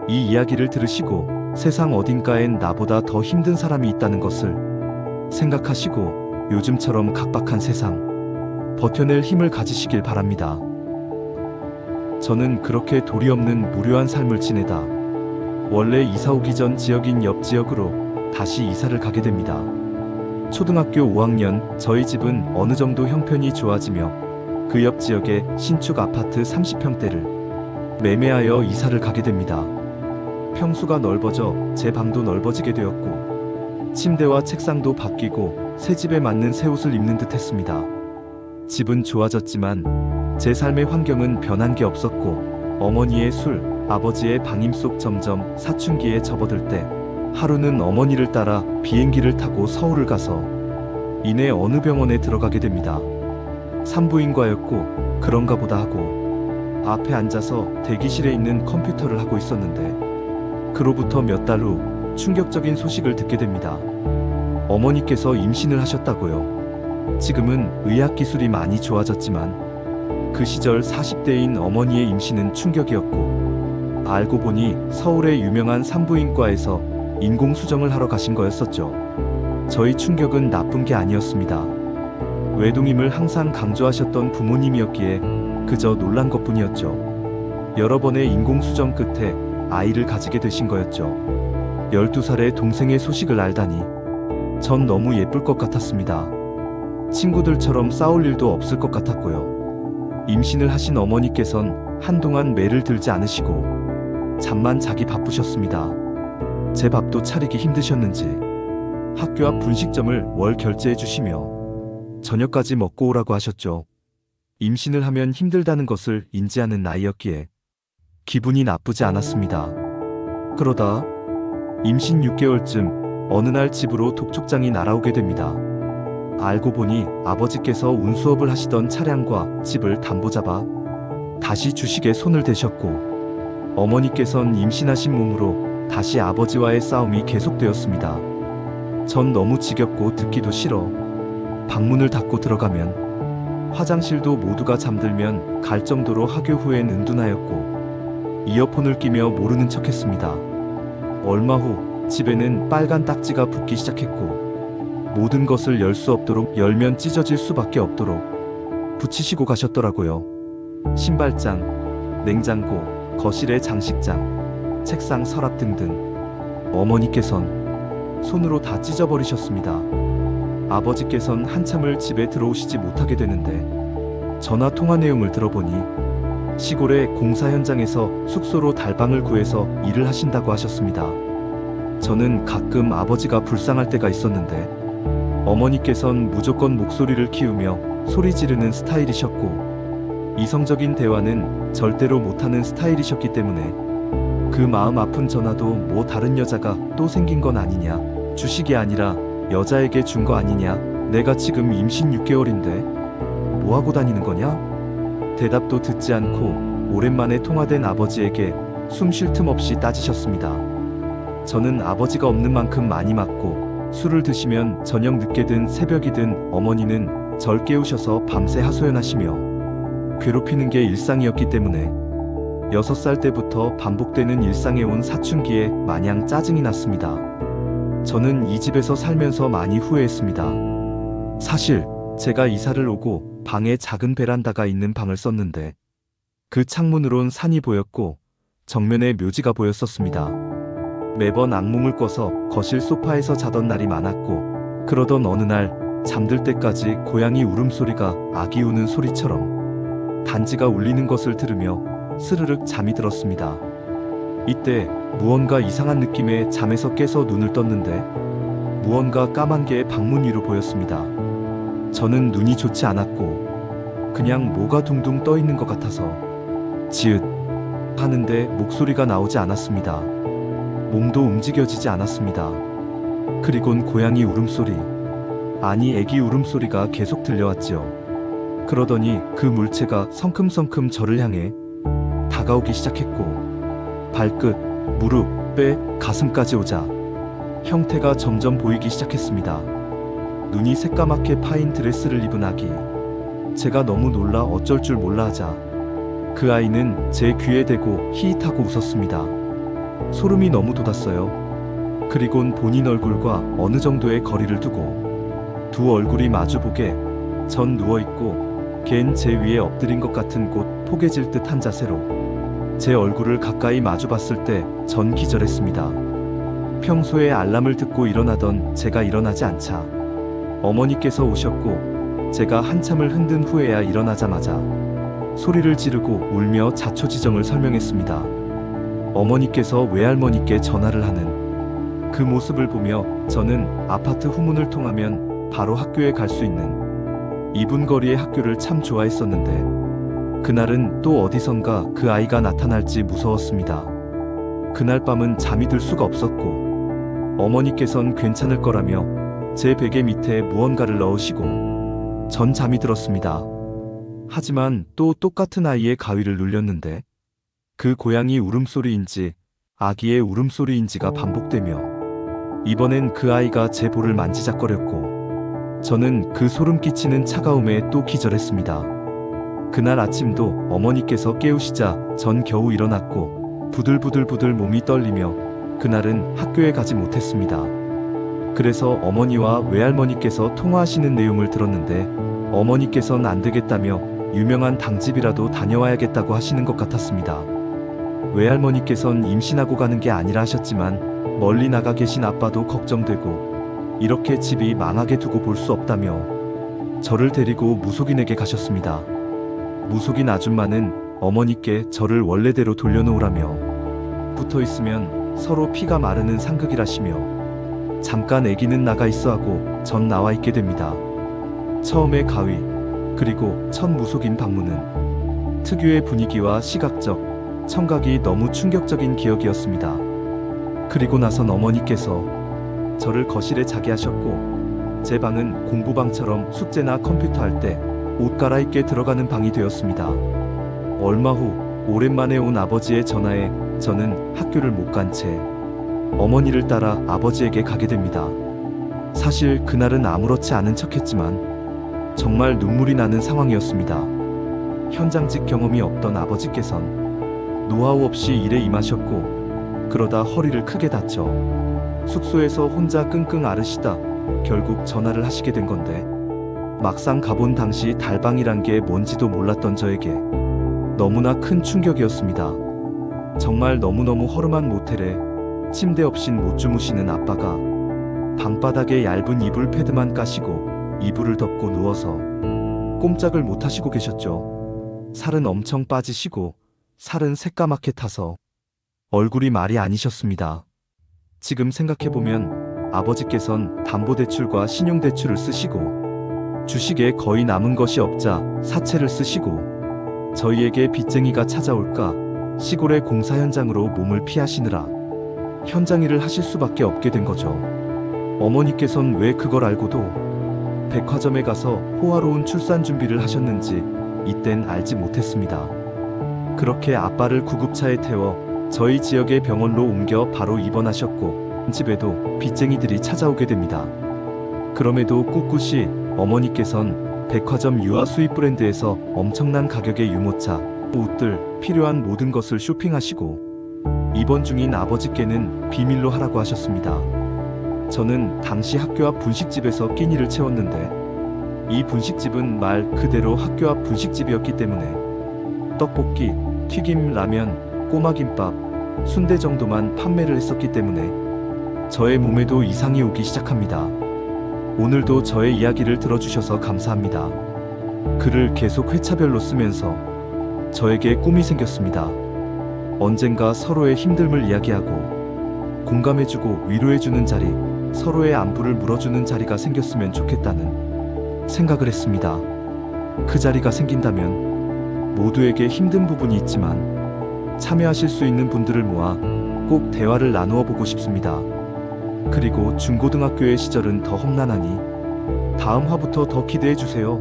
이 이야기를 들으시고 세상 어딘가엔 나보다 더 힘든 사람이 있다는 것을 생각하시고 요즘처럼 각박한 세상 버텨낼 힘을 가지시길 바랍니다. 저는 그렇게 도리 없는 무료한 삶을 지내다 원래 이사 오기 전 지역인 옆 지역으로 다시 이사를 가게 됩니다. 초등학교 5학년 저희 집은 어느 정도 형편이 좋아지며 그 옆 지역에 신축 아파트 30평대를 매매하여 이사를 가게 됩니다. 평수가 넓어져 제 방도 넓어지게 되었고 침대와 책상도 바뀌고 새 집에 맞는 새 옷을 입는 듯 했습니다. 집은 좋아졌지만 제 삶의 환경은 변한 게 없었고 어머니의 술, 아버지의 방임 속 점점 사춘기에 접어들 때 하루는 어머니를 따라 비행기를 타고 서울을 가서 이내 어느 병원에 들어가게 됩니다. 산부인과였고 그런가 보다 하고 앞에 앉아서 대기실에 있는 컴퓨터를 하고 있었는데 그로부터 몇 달 후 충격적인 소식을 듣게 됩니다. 어머니께서 임신을 하셨다고요. 지금은 의학기술이 많이 좋아졌지만 그 시절 40대인 어머니의 임신은 충격이었고 알고 보니 서울의 유명한 산부인과에서 인공수정을 하러 가신 거였었죠. 저희 충격은 나쁜 게 아니었습니다. 외동임을 항상 강조하셨던 부모님이었기에 그저 놀란 것뿐이었죠. 여러 번의 인공수정 끝에 아이를 가지게 되신 거였죠. 12살의 동생의 소식을 알다니 전 너무 예쁠 것 같았습니다. 친구들처럼 싸울 일도 없을 것 같았고요. 임신을 하신 어머니께선 한동안 매를 들지 않으시고 잠만 자기 바쁘셨습니다. 제 밥도 차리기 힘드셨는지 학교 앞 분식점을 월 결제해 주시며 저녁까지 먹고 오라고 하셨죠. 임신을 하면 힘들다는 것을 인지하는 나이였기에 기분이 나쁘지 않았습니다. 그러다 임신 6개월쯤 어느 날 집으로 독촉장이 날아오게 됩니다. 알고 보니 아버지께서 운수업을 하시던 차량과 집을 담보 잡아 다시 주식에 손을 대셨고 어머니께선 임신하신 몸으로 다시 아버지와의 싸움이 계속되었습니다. 전 너무 지겹고 듣기도 싫어 방문을 닫고 들어가면 화장실도 모두가 잠들면 갈 정도로 하교 후엔 은둔하였고 이어폰을 끼며 모르는 척했습니다. 얼마 후 집에는 빨간 딱지가 붙기 시작했고 모든 것을 열 수 없도록 열면 찢어질 수밖에 없도록 붙이시고 가셨더라고요. 신발장, 냉장고, 거실의 장식장, 책상 서랍 등등 어머니께선 손으로 다 찢어버리셨습니다. 아버지께선 한참을 집에 들어오시지 못하게 되는데 전화 통화 내용을 들어보니 시골의 공사 현장에서 숙소로 달방을 구해서 일을 하신다고 하셨습니다. 저는 가끔 아버지가 불쌍할 때가 있었는데 어머니께선 무조건 목소리를 키우며 소리 지르는 스타일이셨고 이성적인 대화는 절대로 못하는 스타일이셨기 때문에 그 마음 아픈 전화도 뭐 다른 여자가 또 생긴 건 아니냐, 주식이 아니라 여자에게 준 거 아니냐, 내가 지금 임신 6개월인데 뭐하고 다니는 거냐? 대답도 듣지 않고 오랜만에 통화된 아버지에게 숨 쉴 틈 없이 따지셨습니다. 저는 아버지가 없는 만큼 많이 맞고 술을 드시면 저녁 늦게든 새벽이든 어머니는 절 깨우셔서 밤새 하소연하시며 괴롭히는 게 일상이었기 때문에 6살 때부터 반복되는 일상에 온 사춘기에 마냥 짜증이 났습니다. 저는 이 집에서 살면서 많이 후회했습니다. 사실 제가 이사를 오고 방에 작은 베란다가 있는 방을 썼는데 그 창문으론 산이 보였고 정면에 묘지가 보였었습니다. 매번 악몽을 꿔서 거실 소파에서 자던 날이 많았고 그러던 어느 날 잠들 때까지 고양이 울음소리가 아기 우는 소리처럼 단지가 울리는 것을 들으며 스르륵 잠이 들었습니다. 이때 무언가 이상한 느낌에 잠에서 깨서 눈을 떴는데 무언가 까만 게 방문 위로 보였습니다. 저는 눈이 좋지 않았고 그냥 뭐가 둥둥 떠 있는 것 같아서 지읒 하는데 목소리가 나오지 않았습니다. 몸도 움직여지지 않았습니다. 그리곤 고양이 울음소리, 아니 애기 울음소리가 계속 들려왔지요. 그러더니 그 물체가 성큼성큼 저를 향해 다가오기 시작했고 발끝, 무릎, 뼈, 가슴까지 오자 형태가 점점 보이기 시작했습니다. 눈이 새까맣게 파인 드레스를 입은 아기. 제가 너무 놀라 어쩔 줄 몰라 하자 그 아이는 제 귀에 대고 히히하고 웃었습니다. 소름이 너무 돋았어요. 그리곤 본인 얼굴과 어느 정도의 거리를 두고 두 얼굴이 마주보게 전 누워있고 걘 제 위에 엎드린 것 같은 곳 포개질 듯한 자세로 제 얼굴을 가까이 마주봤을 때 전 기절했습니다. 평소에 알람을 듣고 일어나던 제가 일어나지 않자 어머니께서 오셨고 제가 한참을 흔든 후에야 일어나자마자 소리를 지르고 울며 자초지정을 설명했습니다. 어머니께서 외할머니께 전화를 하는 그 모습을 보며 저는 아파트 후문을 통하면 바로 학교에 갈 수 있는 2분 거리의 학교를 참 좋아했었는데 그날은 또 어디선가 그 아이가 나타날지 무서웠습니다. 그날 밤은 잠이 들 수가 없었고 어머니께선 괜찮을 거라며 제 베개 밑에 무언가를 넣으시고 전 잠이 들었습니다. 하지만 또 똑같은 아이의 가위를 눌렸는데 그 고양이 울음소리인지 아기의 울음소리인지가 반복되며 이번엔 그 아이가 제 볼을 만지작거렸고 저는 그 소름 끼치는 차가움에 또 기절했습니다. 그날 아침도 어머니께서 깨우시자 전 겨우 일어났고 부들부들부들 몸이 떨리며 그날은 학교에 가지 못했습니다. 그래서 어머니와 외할머니께서 통화하시는 내용을 들었는데 어머니께선 안 되겠다며 유명한 당집이라도 다녀와야겠다고 하시는 것 같았습니다. 외할머니께선 임신하고 가는 게 아니라 하셨지만 멀리 나가 계신 아빠도 걱정되고 이렇게 집이 망하게 두고 볼 수 없다며 저를 데리고 무속인에게 가셨습니다. 무속인 아줌마는 어머니께 저를 원래대로 돌려놓으라며 붙어있으면 서로 피가 마르는 상극이라시며 잠깐 아기는 나가 있어 하고 전 나와 있게 됩니다. 처음에 가위 그리고 첫 무속인 방문은 특유의 분위기와 시각적 청각이 너무 충격적인 기억이었습니다. 그리고 나선 어머니께서 저를 거실에 자게 하셨고 제 방은 공부방처럼 숙제나 컴퓨터 할 때 옷 갈아입게 들어가는 방이 되었습니다. 얼마 후 오랜만에 온 아버지의 전화에 저는 학교를 못 간 채 어머니를 따라 아버지에게 가게 됩니다. 사실 그날은 아무렇지 않은 척했지만 정말 눈물이 나는 상황이었습니다. 현장직 경험이 없던 아버지께선 노하우 없이 일에 임하셨고 그러다 허리를 크게 다쳐 숙소에서 혼자 끙끙 앓으시다 결국 전화를 하시게 된 건데 막상 가본 당시 달방이란 게 뭔지도 몰랐던 저에게 너무나 큰 충격이었습니다. 정말 너무너무 허름한 모텔에 침대 없인 못 주무시는 아빠가 방바닥에 얇은 이불 패드만 까시고 이불을 덮고 누워서 꼼짝을 못 하시고 계셨죠. 살은 엄청 빠지시고 살은 새까맣게 타서 얼굴이 말이 아니셨습니다. 지금 생각해보면 아버지께선 담보대출과 신용대출을 쓰시고 주식에 거의 남은 것이 없자 사채를 쓰시고 저희에게 빚쟁이가 찾아올까 시골의 공사 현장으로 몸을 피하시느라 현장 일을 하실 수밖에 없게 된 거죠. 어머니께선 왜 그걸 알고도 백화점에 가서 호화로운 출산 준비를 하셨는지 이땐 알지 못했습니다. 그렇게 아빠를 구급차에 태워 저희 지역의 병원로 옮겨 바로 입원하셨고 집에도 빚쟁이들이 찾아오게 됩니다. 그럼에도 꿋꿋이 어머니께선 백화점 유아 수입 브랜드에서 엄청난 가격의 유모차, 옷들, 필요한 모든 것을 쇼핑하시고 입원 중인 아버지께는 비밀로 하라고 하셨습니다. 저는 당시 학교 앞 분식집에서 끼니를 채웠는데 이 분식집은 말 그대로 학교 앞 분식집이었기 때문에 떡볶이, 튀김, 라면, 꼬마김밥, 순대 정도만 판매를 했었기 때문에 저의 몸에도 이상이 오기 시작합니다. 오늘도 저의 이야기를 들어주셔서 감사합니다. 글을 계속 회차별로 쓰면서 저에게 꿈이 생겼습니다. 언젠가 서로의 힘듦을 이야기하고 공감해주고 위로해주는 자리, 서로의 안부를 물어주는 자리가 생겼으면 좋겠다는 생각을 했습니다. 그 자리가 생긴다면 모두에게 힘든 부분이 있지만 참여하실 수 있는 분들을 모아 꼭 대화를 나누어 보고 싶습니다. 그리고 중고등학교의 시절은 더 험난하니 다음 화부터 더 기대해 주세요.